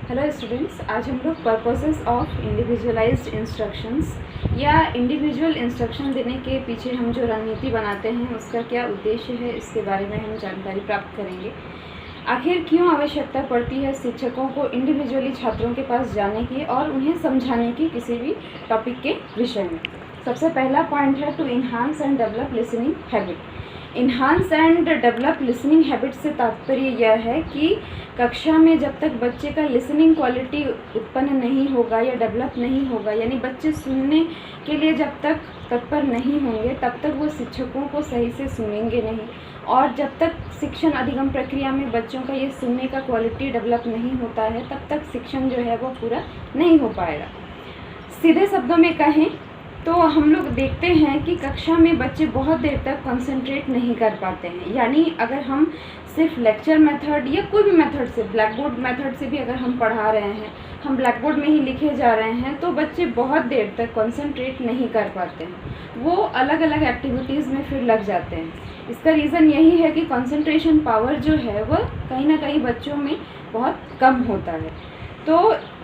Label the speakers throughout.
Speaker 1: Hello students, आज हम लोग पर्पसेस ऑफ इंडिविजुअलाइज्ड इंस्ट्रक्शंस या इंडिविजुअल इंस्ट्रक्शन देने के पीछे हम जो रणनीति बनाते हैं उसका क्या उद्देश्य है, इसके बारे में हम जानकारी प्राप्त करेंगे। आखिर क्यों आवश्यकता पड़ती है शिक्षकों को इंडिविजुअली छात्रों के पास जाने की और उन्हें समझाने की किसी भी टॉपिक के विषय में। सबसे पहला पॉइंट है to enhance and develop listening habit. Enhance and develop listening habit से तात्पर्य यह है कि कक्षा में जब तक बच्चे का लिसनिंग क्वालिटी उत्पन्न नहीं होगा या डेवलप नहीं होगा, यानी बच्चे सुनने के लिए जब तक तत्पर नहीं होंगे तब तक वो शिक्षकों को सही से सुनेंगे नहीं, और जब तक शिक्षण अधिगम प्रक्रिया में बच्चों का ये सुनने का क्वालिटी डेवलप नहीं होता है तब तक शिक्षण जो है वो पूरा नहीं हो पाएगा। सीधे शब्दों में कहें तो हम लोग देखते हैं कि कक्षा में बच्चे बहुत देर तक कंसंट्रेट नहीं कर पाते हैं। यानी अगर हम सिर्फ लेक्चर मेथड या कोई भी मेथड से, ब्लैक बोर्ड मेथड से भी अगर हम पढ़ा रहे हैं, हम ब्लैक बोर्ड में ही लिखे जा रहे हैं, तो बच्चे बहुत देर तक कंसंट्रेट नहीं कर पाते हैं। वो अलग अलग एक्टिविटीज़ में फिर लग जाते हैं। इसका रीज़न यही है कि कंसंट्रेशन पावर जो है वह कहीं ना कहीं बच्चों में बहुत कम होता है। तो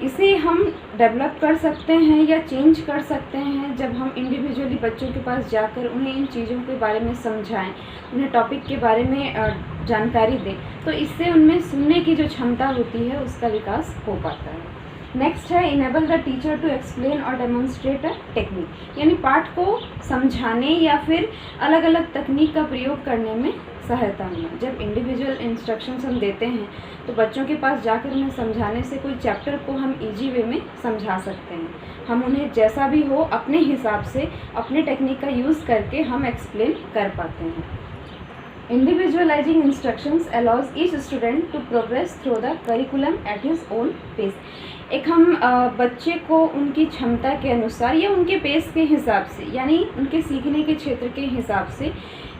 Speaker 1: इसे हम डेवलप कर सकते हैं या चेंज कर सकते हैं जब हम इंडिविजुअली बच्चों के पास जाकर उन्हें इन चीज़ों के बारे में समझाएं, उन्हें टॉपिक के बारे में जानकारी दें, तो इससे उनमें सुनने की जो क्षमता होती है उसका विकास हो पाता है। नेक्स्ट है enable the teacher to explain और डेमोन्स्ट्रेट अ टेक्निक, यानी पाठ को समझाने या फिर अलग अलग तकनीक का प्रयोग करने में सहायता होना। जब इंडिविजुअल इंस्ट्रक्शंस हम देते हैं तो बच्चों के पास जाकर उन्हें समझाने से कोई चैप्टर को हम इजी वे में समझा सकते हैं। हम उन्हें जैसा भी हो अपने हिसाब से अपने टेक्निक का यूज़ करके हम एक्सप्लेन कर पाते हैं। Individualizing instructions allows each student to progress through the curriculum at his own pace। एक हम बच्चे को उनकी क्षमता के अनुसार या उनके पेस के हिसाब से, यानी उनके सीखने के क्षेत्र के हिसाब से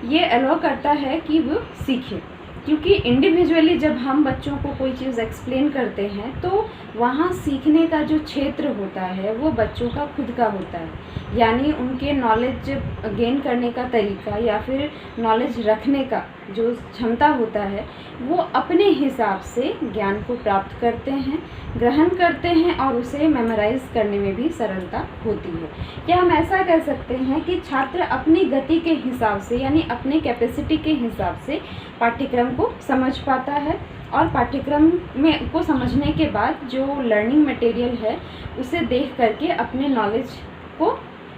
Speaker 1: ये अलाउ करता है कि वो सीखे। क्योंकि इंडिविजुअली जब हम बच्चों को कोई चीज़ एक्सप्लेन करते हैं तो वहाँ सीखने का जो क्षेत्र होता है वो बच्चों का खुद का होता है। यानी उनके नॉलेज गेन करने का तरीका या फिर नॉलेज रखने का जो क्षमता होता है वो अपने हिसाब से ज्ञान को प्राप्त करते हैं, ग्रहण करते हैं और उसे मेमोराइज करने में भी सरलता होती है। या हम ऐसा कह सकते हैं कि छात्र अपनी गति के हिसाब से, यानी अपने कैपेसिटी के हिसाब से पाठ्यक्रम को समझ पाता है, और पाठ्यक्रम में को समझने के बाद जो लर्निंग मटेरियल है उसे देख करके अपने नॉलेज को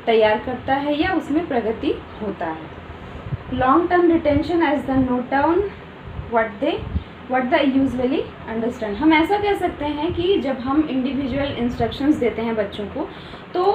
Speaker 1: तैयार करता है या उसमें प्रगति होता है। Long term retention as they note down what they usually understand. हम ऐसा कह सकते हैं कि जब हम इंडिविजुअल इंस्ट्रक्शंस देते हैं बच्चों को तो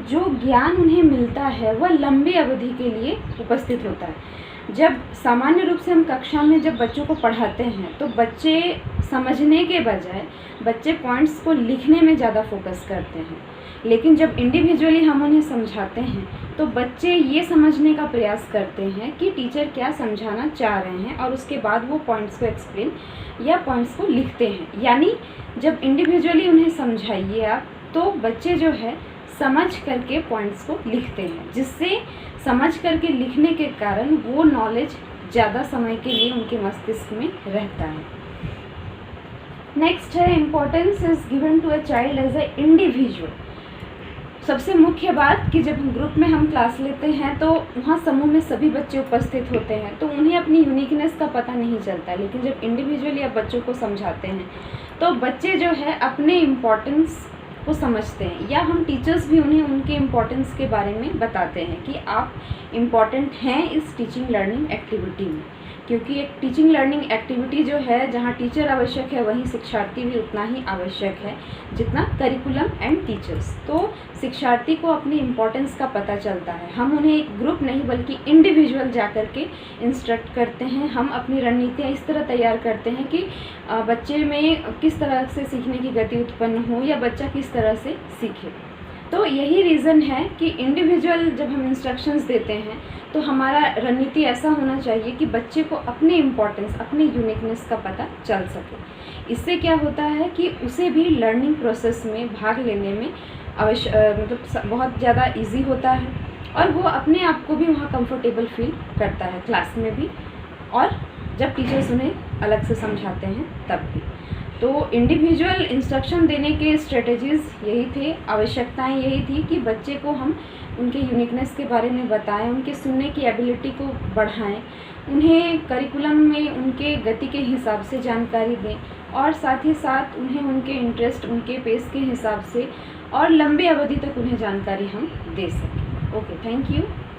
Speaker 1: जो ज्ञान उन्हें मिलता है वह लंबी अवधि के लिए उपस्थित होता है। जब सामान्य रूप से हम कक्षा में जब बच्चों को पढ़ाते हैं तो बच्चे समझने के बजाय बच्चे पॉइंट्स को लिखने में ज़्यादा फोकस करते हैं, लेकिन जब इंडिविजुअली हम उन्हें समझाते हैं तो बच्चे ये समझने का प्रयास करते हैं कि टीचर क्या समझाना चाह रहे हैं, और उसके बाद वो पॉइंट्स को एक्सप्लेन या पॉइंट्स को लिखते हैं। यानी जब इंडिविजुअली उन्हें समझाइए आप तो बच्चे जो है समझ करके पॉइंट्स को लिखते हैं, जिससे समझ करके लिखने के कारण वो नॉलेज ज़्यादा समय के लिए उनके मस्तिष्क में रहता है। नेक्स्ट है importance is given to a child as a individual. सबसे मुख्य बात कि जब ग्रुप में हम क्लास लेते हैं तो वहाँ समूह में सभी बच्चे उपस्थित होते हैं तो उन्हें अपनी यूनिकनेस का पता नहीं चलता है, लेकिन जब इंडिविजुअली आप बच्चों को समझाते हैं तो बच्चे जो है अपने इम्पोर्टेंस को समझते हैं, या हम टीचर्स भी उन्हें उनके इम्पोर्टेंस के बारे में बताते हैं कि आप इम्पॉर्टेंट हैं इस टीचिंग लर्निंग एक्टिविटी में। क्योंकि एक टीचिंग लर्निंग एक्टिविटी जो है जहाँ टीचर आवश्यक है वहीं शिक्षार्थी भी उतना ही आवश्यक है जितना करिकुलम एंड टीचर्स। तो शिक्षार्थी को अपनी इम्पोर्टेंस का पता चलता है। हम उन्हें एक ग्रुप नहीं बल्कि इंडिविजुअल जाकर के इंस्ट्रक्ट करते हैं। हम अपनी रणनीतियाँ इस तरह तैयार करते हैं कि बच्चे में किस तरह से सीखने की गति उत्पन्न हो या बच्चा किस तरह से सीखे। तो यही रीज़न है कि इंडिविजुअल जब हम इंस्ट्रक्शंस देते हैं तो हमारा रणनीति ऐसा होना चाहिए कि बच्चे को अपने इम्पोर्टेंस, अपने यूनिकनेस का पता चल सके। इससे क्या होता है कि उसे भी लर्निंग प्रोसेस में भाग लेने में मतलब बहुत ज़्यादा इजी होता है, और वो अपने आप को भी वहाँ कंफर्टेबल फील करता है क्लास में भी, और जब टीचर्स उन्हें अलग से समझाते हैं तब भी। तो इंडिविजुअल इंस्ट्रक्शन देने के स्ट्रेटजीज़ यही थे, आवश्यकताएं यही थी कि बच्चे को हम उनके यूनिकनेस के बारे में बताएं, उनके सुनने की एबिलिटी को बढ़ाएं, उन्हें करिकुलम में उनके गति के हिसाब से जानकारी दें और साथ ही साथ उन्हें उनके इंटरेस्ट, उनके पेस के हिसाब से और लंबे अवधि तक उन्हें जानकारी हम दे सकें। Okay, thank you.